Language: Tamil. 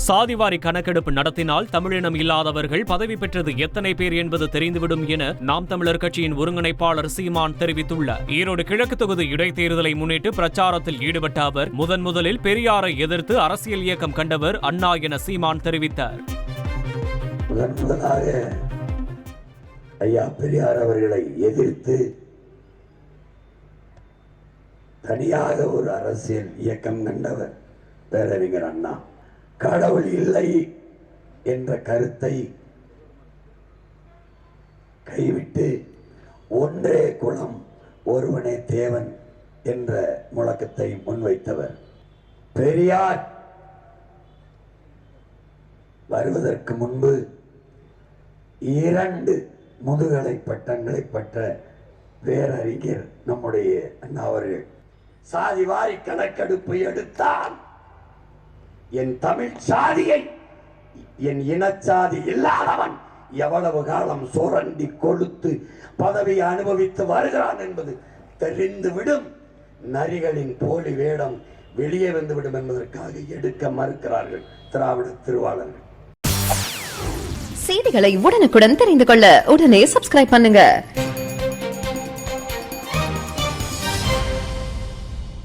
சாதிவாரி கணக்கெடுப்பு நடத்தினால் தமிழினம் இல்லாதவர்கள் பதவி பெற்றது எத்தனை பேர் என்பது தெரிந்துவிடும் என நாம் தமிழர் கட்சியின் ஒருங்கிணைப்பாளர் சீமான் தெரிவித்துள்ளார். ஈரோடு கிழக்கு தொகுதி இடைத்தேர்தலை முன்னிட்டு பிரச்சாரத்தில் ஈடுபட்ட அவர் முதலில் பெரியாரை எதிர்த்து அரசியல் இயக்கம் கண்டவர் அண்ணா என சீமான் தெரிவித்தார். முதலாக ஐயா பெரியார் அவர்களை எதிர்த்து தனியாக ஒரு அரசியல் இயக்கம் கண்டவர் பேரறிஞர் அண்ணா. கடவுள் இல்லை என்ற கருத்தை கைவிட்டு ஒன்றே குலம் ஒருவனே தேவன் என்ற முழக்கத்தை முன்வைத்தவர். பெரியார் வருவதற்கு முன்பு 2 முதுகலை பட்டங்களை பெற்ற பேரறிஞர் நம்முடைய அண்ணா அவர்கள். சாதிவாரி கணக்கெடுப்பு எடுத்தான் என் தமிழ் சாதியை, என் இனச்சாதி இல்லாதவன் எவ்வளவு காலம் சுரண்டி கொழுத்து பதவியை அனுபவித்து வருகிறான் என்பது தெரிந்துவிடும். நரிகளின் போலி வேடம் வெளியே வந்துவிடும் என்பதற்காக எடுக்க மறுக்கிறார்கள் திராவிட திருவாளர்கள். செய்திகளை உடனுக்குடன் தெரிந்து கொள்ள உடனே சப்ஸ்கிரைப் பண்ணுங்க.